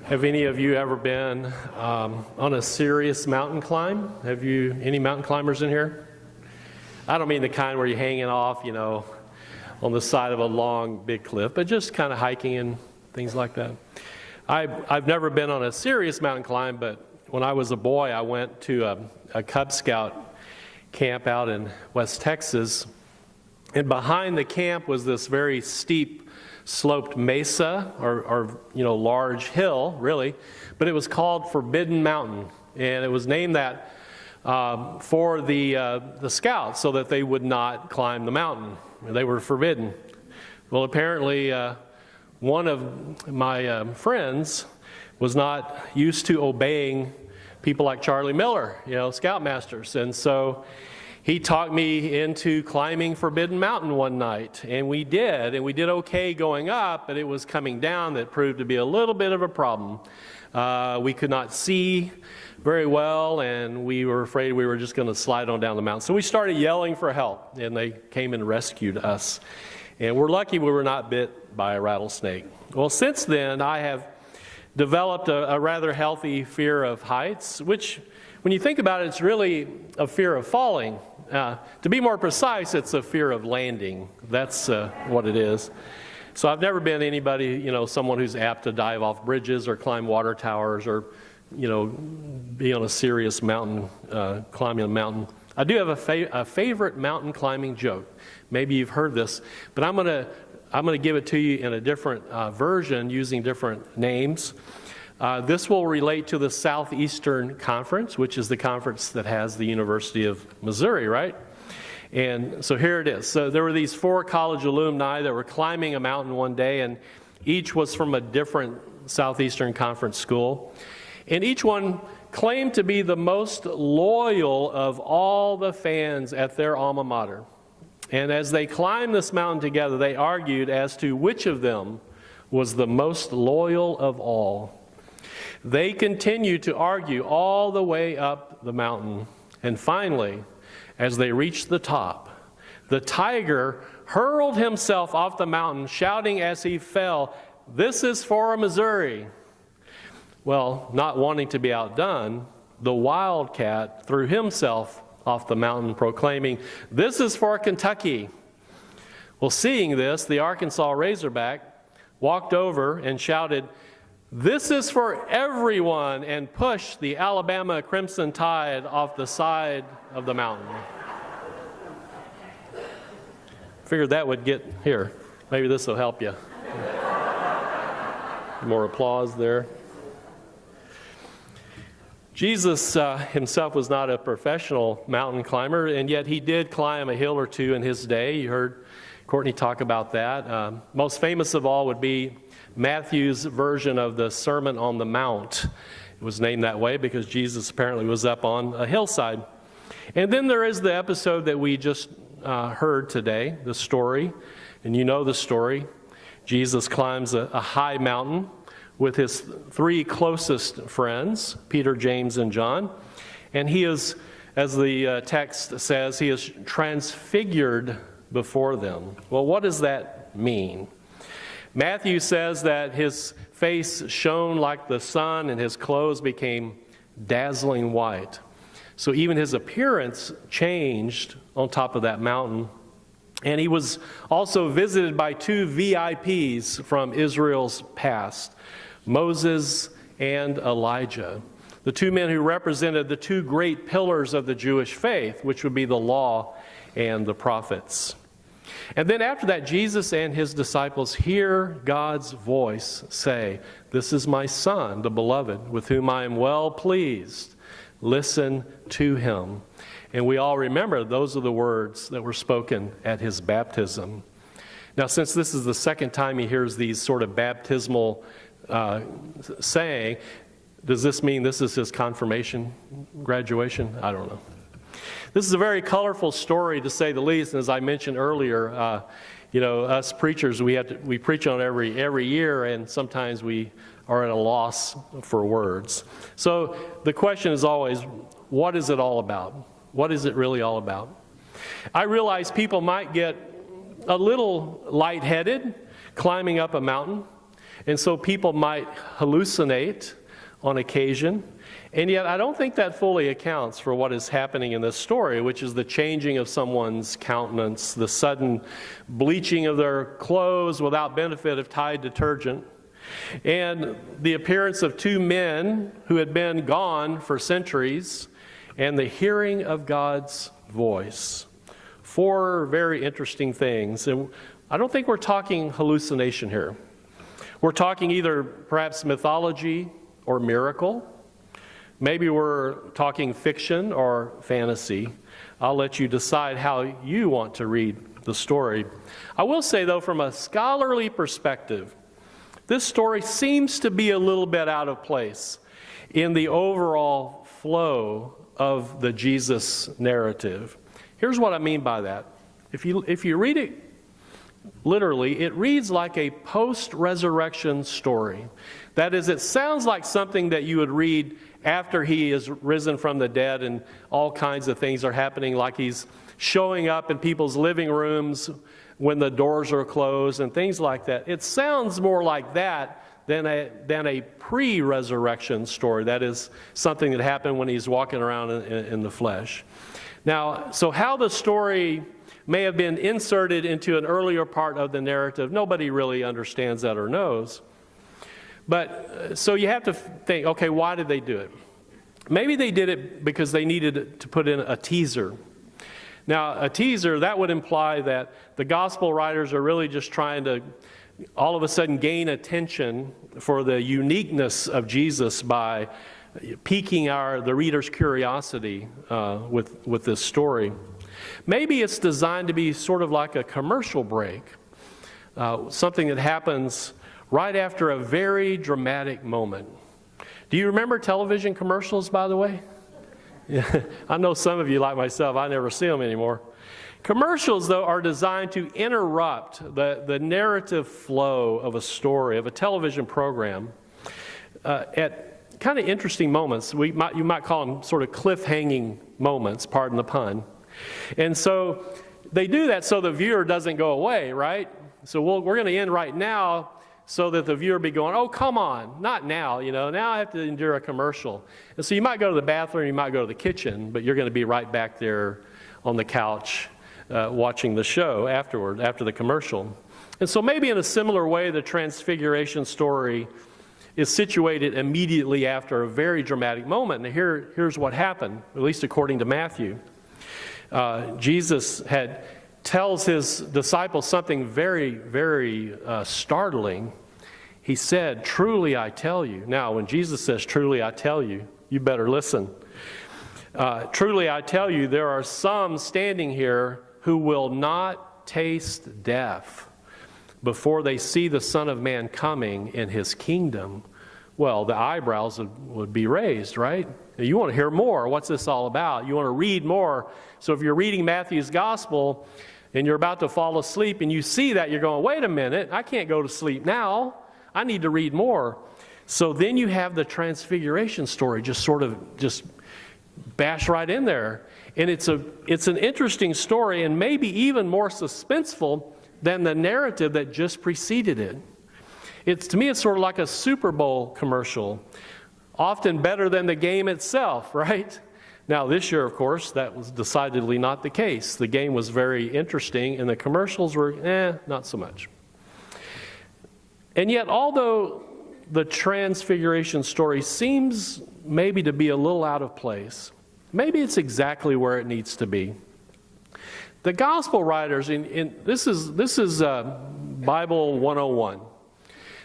Have any of you ever been on a serious mountain climb? Have you, any mountain climbers in here? I don't mean the kind where you're hanging off, on the side of a long, big cliff, but just kind of hiking and things like that. I've never been on a serious mountain climb, but when I was a boy, I went to a Cub Scout camp out in West Texas, and behind the camp was this very steep sloped mesa or large hill, really, but it was called Forbidden Mountain, and it was named that for the scouts so that they would not climb the mountain. They were forbidden. Well, apparently one of my friends was not used to obeying people like Charlie Miller, scoutmasters, and so he talked me into climbing Forbidden Mountain one night, and we did okay going up, but it was coming down that proved to be a little bit of a problem. We could not see very well, and we were afraid we were just going to slide on down the mountain. So we started yelling for help, and they came and rescued us. And we're lucky we were not bit by a rattlesnake. Well, since then, I have developed a rather healthy fear of heights, which, when you think about it, it's really a fear of falling. To be more precise, it's a fear of landing. That's what it is. So I've never been anybody, someone who's apt to dive off bridges or climb water towers or, be on a serious mountain, climbing a mountain. I do have a favorite mountain climbing joke. Maybe you've heard this, but I'm gonna give it to you in a different version using different names. This will relate to the Southeastern Conference, which is the conference that has the University of Missouri, right? And so here it is. So there were these 4 college alumni that were climbing a mountain one day, and each was from a different Southeastern Conference school. And each one claimed to be the most loyal of all the fans at their alma mater. And as they climbed this mountain together, they argued as to which of them was the most loyal of all. They continued to argue all the way up the mountain, and finally, as they reached the top, the tiger hurled himself off the mountain, shouting as he fell, "This is for Missouri." Well, not wanting to be outdone, the wildcat threw himself off the mountain, proclaiming, "This is for Kentucky." Well, seeing this, the Arkansas Razorback walked over and shouted, "This is for everyone," and pushed the Alabama Crimson Tide off the side of the mountain. Figured that would get here. Maybe this will help you. More applause there. Jesus himself was not a professional mountain climber, and yet he did climb a hill or two in his day. You heard Courtney talk about that. Most famous of all would be Matthew's version of the Sermon on the Mount. It was named that way because Jesus apparently was up on a hillside. And then there is the episode that we just heard today, the story. And you know the story. Jesus climbs a high mountain with his 3 closest friends, Peter, James, and John. And he is, as the text says, he is transfigured before them. Well, what does that mean? Matthew says that his face shone like the sun and his clothes became dazzling white. So even his appearance changed on top of that mountain. And he was also visited by 2 VIPs from Israel's past, Moses and Elijah, the 2 men who represented the 2 great pillars of the Jewish faith, which would be the law and the prophets. And then after that, Jesus and his disciples hear God's voice say, "This is my Son, the beloved, with whom I am well pleased. Listen to him." And we all remember those are the words that were spoken at his baptism. Now, since this is the second time he hears these sort of baptismal saying, does this mean this is his confirmation, graduation? I don't know. This is a very colorful story, to say the least. And as I mentioned earlier, us preachers, we preach on every year, and sometimes we are at a loss for words. So the question is always, what is it all about? What is it really all about? I realize people might get a little lightheaded climbing up a mountain. And so people might hallucinate on occasion. And yet I don't think that fully accounts for what is happening in this story, which is the changing of someone's countenance, the sudden bleaching of their clothes without benefit of Tide detergent, and the appearance of two men who had been gone for centuries, and the hearing of God's voice. Four very interesting things. And I don't think we're talking hallucination here. We're talking either perhaps mythology or miracle. Maybe we're talking fiction or fantasy. I'll let you decide how you want to read the story. I will say, though, from a scholarly perspective, this story seems to be a little bit out of place in the overall flow of the Jesus narrative. Here's what I mean by that. If you read it literally, it reads like a post-resurrection story. That is, it sounds like something that you would read after he is risen from the dead and all kinds of things are happening, like he's showing up in people's living rooms when the doors are closed and things like that. It sounds more like that than a pre-resurrection story. That is something that happened when he's walking around in the flesh. Now, so how the story may have been inserted into an earlier part of the narrative, nobody really understands that or knows. But so you have to think, okay, why did they do it? Maybe they did it because they needed to put in a teaser. Now, a teaser, that would imply that the gospel writers are really just trying to all of a sudden gain attention for the uniqueness of Jesus by piquing the reader's curiosity with this story. Maybe it's designed to be sort of like a commercial break, something that happens right after a very dramatic moment. Do you remember television commercials, by the way? Yeah, I know some of you, like myself, I never see them anymore. Commercials, though, are designed to interrupt the narrative flow of a story, of a television program, at kind of interesting moments. You might call them sort of cliffhanging moments, pardon the pun. And so they do that so the viewer doesn't go away, right? So we're going to end right now so that the viewer be going, oh, come on, not now, now I have to endure a commercial. And so you might go to the bathroom, you might go to the kitchen, but you're going to be right back there on the couch watching the show afterward, after the commercial. And so maybe in a similar way, the Transfiguration story is situated immediately after a very dramatic moment. And here's what happened, at least according to Matthew. Jesus tells his disciples something very, very startling. He said, "Truly I tell you." Now, when Jesus says, "Truly I tell you," you better listen. "Truly I tell you, there are some standing here who will not taste death before they see the Son of Man coming in his kingdom." Well, the eyebrows would be raised, right? You want to hear more. What's this all about? You want to read more. So if you're reading Matthew's gospel and you're about to fall asleep and you see that, you're going, wait a minute, I can't go to sleep now. I need to read more. So then you have the Transfiguration story just bash right in there. And it's an interesting story, and maybe even more suspenseful than the narrative that just preceded it. To me, it's sort of like a Super Bowl commercial, often better than the game itself, right? Now, this year, of course, that was decidedly not the case. The game was very interesting, and the commercials were, not so much. And yet, although the Transfiguration story seems maybe to be a little out of place, maybe it's exactly where it needs to be. The gospel writers, this is Bible 101.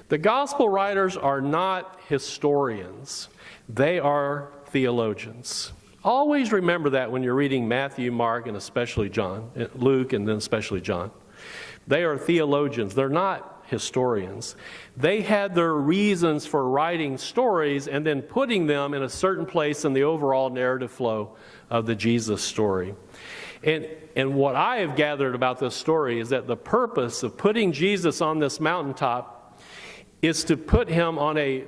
The gospel writers are not historians. They are theologians. Always remember that when you're reading Matthew, Mark, and especially John, Luke, and then especially John. They are theologians. They're not historians. They had their reasons for writing stories and then putting them in a certain place in the overall narrative flow of the Jesus story. And what I have gathered about this story is that the purpose of putting Jesus on this mountaintop is to put him on a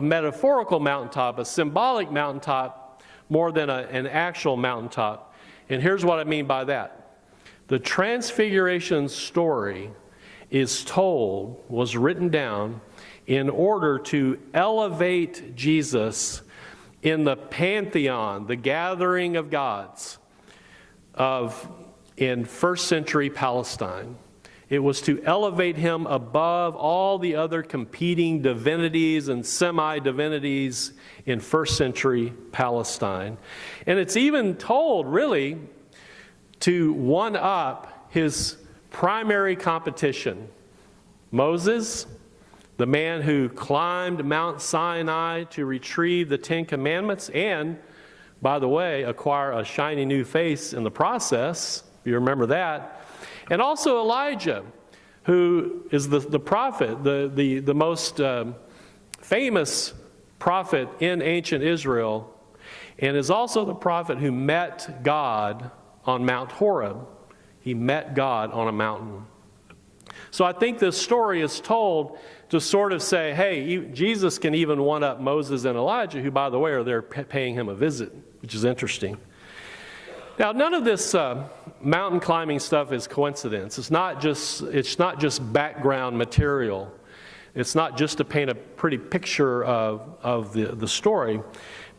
metaphorical mountaintop, a symbolic mountaintop, more than an actual mountaintop. And here's what I mean by that. The Transfiguration story was written down in order to elevate Jesus in the pantheon, the gathering of gods in first century Palestine. It was to elevate him above all the other competing divinities and semi-divinities in first century Palestine. And it's even told, really, to one-up his primary competition. Moses, the man who climbed Mount Sinai to retrieve the Ten Commandments and, by the way, acquire a shiny new face in the process, if you remember that. And also Elijah, who is the prophet, the most famous prophet in ancient Israel, and is also the prophet who met God on Mount Horeb. He met God on a mountain. So I think this story is told to sort of say, hey, Jesus can even one-up Moses and Elijah, who, by the way, are there paying him a visit, which is interesting. Now, none of this mountain climbing stuff is coincidence. It's not just background material. It's not just to paint a pretty picture of the story,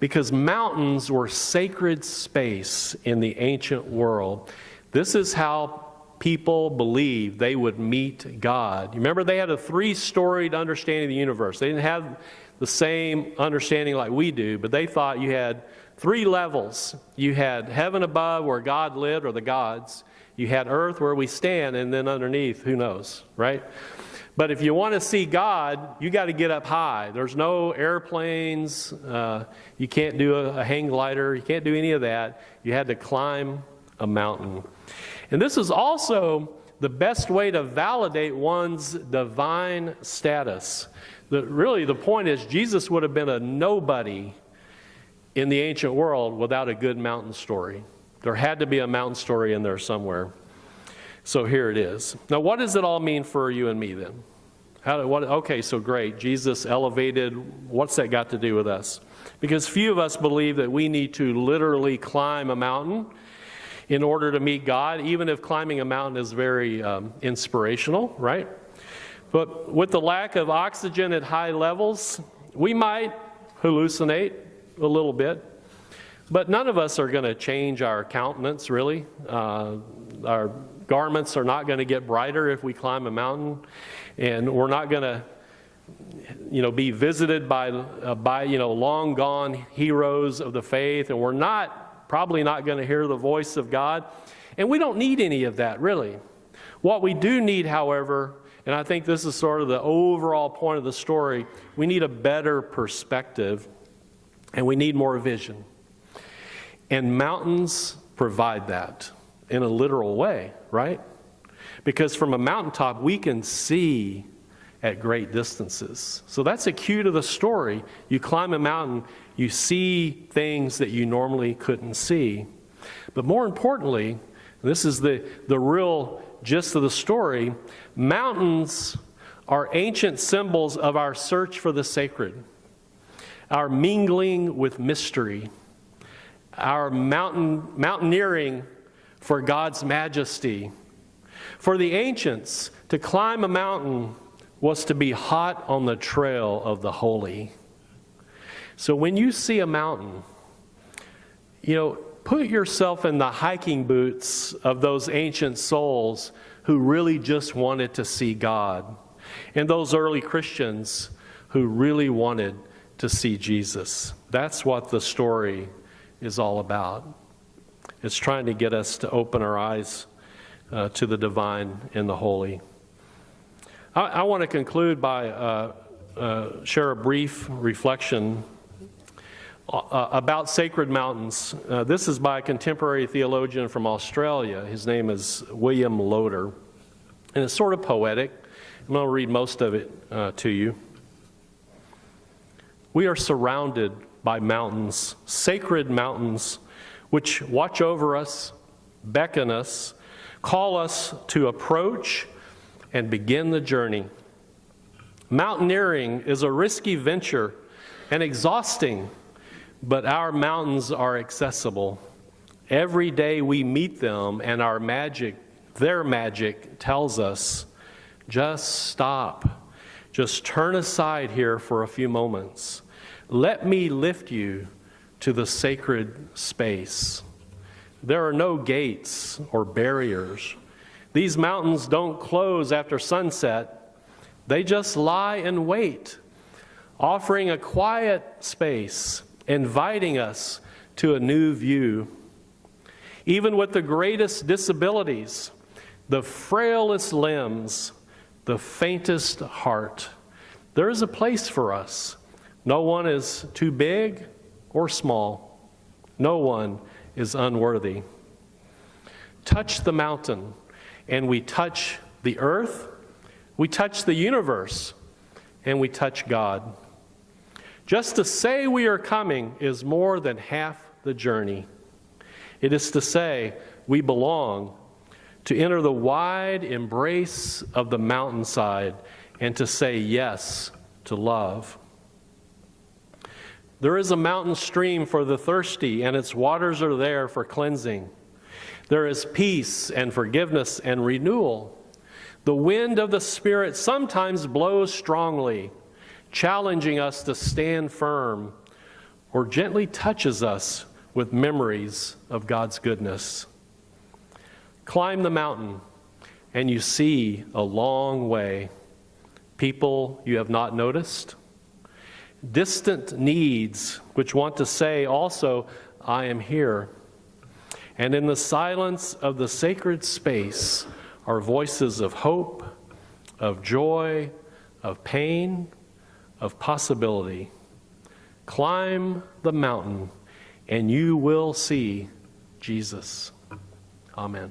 because mountains were sacred space in the ancient world. This is how people believed they would meet God. You remember, they had a three-storied understanding of the universe. They didn't have the same understanding like we do, but they thought you had three levels. You had heaven above, where God lived, or the gods. You had earth, where we stand, and then underneath, who knows, right? But if you want to see God, you got to get up high. There's no airplanes. You can't do a hang glider. You can't do any of that. You had to climb a mountain. And this is also the best way to validate one's divine status. Really, the point is, Jesus would have been a nobody in the ancient world without a good mountain story. There had to be a mountain story in there somewhere. So here it is. Now, what does it all mean for you and me then? Okay, so great. Jesus elevated. What's that got to do with us? Because few of us believe that we need to literally climb a mountain in order to meet God, even if climbing a mountain is very inspirational, right? But with the lack of oxygen at high levels, we might hallucinate a little bit. But none of us are going to change our countenance, really. Our garments are not going to get brighter if we climb a mountain. And we're not going to, be visited by long gone heroes of the faith. And we're probably not going to hear the voice of God. And we don't need any of that, really. What we do need, however, and I think this is sort of the overall point of the story, we need a better perspective, and we need more vision. And mountains provide that in a literal way, right? Because from a mountaintop, we can see at great distances. So that's a cue to the story. You climb a mountain, you see things that you normally couldn't see. But more importantly, this is the real gist of the story, mountains are ancient symbols of our search for the sacred, our mingling with mystery, our mountaineering for God's majesty. For the ancients, to climb a mountain was to be hot on the trail of the holy. So when you see a mountain, put yourself in the hiking boots of those ancient souls who really just wanted to see God, and those early Christians who really wanted to see Jesus. That's what the story is all about. It's trying to get us to open our eyes to the divine and the holy. I want to conclude by share a brief reflection about sacred mountains. This is by a contemporary theologian from Australia. His name is William Loader, and it's sort of poetic. I'm going to read most of it to you. We are surrounded by mountains, sacred mountains, which watch over us, beckon us, call us to approach and begin the journey. Mountaineering is a risky venture and exhausting, but our mountains are accessible. Every day we meet them, and their magic tells us, just stop. Just turn aside here for a few moments. Let me lift you to the sacred space. There are no gates or barriers. These mountains don't close after sunset. They just lie and wait, offering a quiet space, inviting us to a new view. Even with the greatest disabilities, the frailest limbs, the faintest heart, there is a place for us. No one is too big or small. No one is unworthy. Touch the mountain, and we touch the earth, we touch the universe, and we touch God. Just to say we are coming is more than half the journey. It is to say we belong, to enter the wide embrace of the mountainside, and to say yes to love. There is a mountain stream for the thirsty, and its waters are there for cleansing. There is peace and forgiveness and renewal. The wind of the Spirit sometimes blows strongly, challenging us to stand firm, or gently touches us with memories of God's goodness. Climb the mountain, and you see a long way. People you have not noticed. Distant needs which want to say also, I am here. And in the silence of the sacred space are voices of hope, of joy, of pain, of possibility. Climb the mountain, and you will see Jesus. Amen.